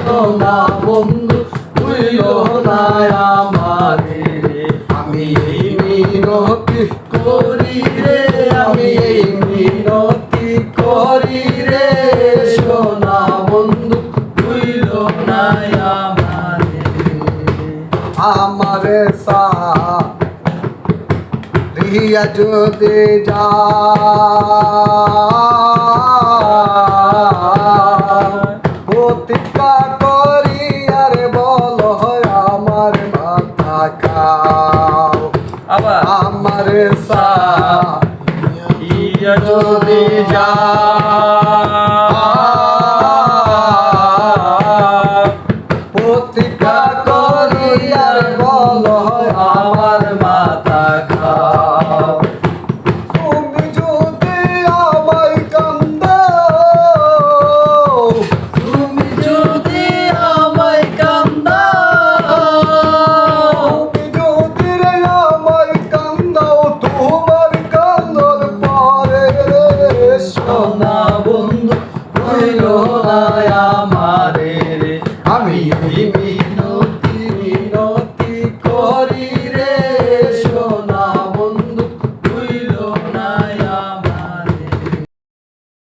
সোনা বন্ধু ভুইলো না আমারে আমি এই মিনতি করি রে আমি এই মিনতি করি রে সোনা বন্ধু ভুইলো না আমারে আমারে সা রিয়া যদি যা প্রতিজ্ঞা করি আর বলো আমার মাথা খাও আমার সা যদি যা প্রতিজ্ঞা করি আর বলো আমার মাথা খাও তুমি যদি আমায় কান্দাও তুমি যদি আমায় কান্দাও তুমি যদি রে আমায় কান্দাও তোমার কান্দর পরে সোনা বন্ধু ভুইলো না আমারে রে আমি মিনতি করি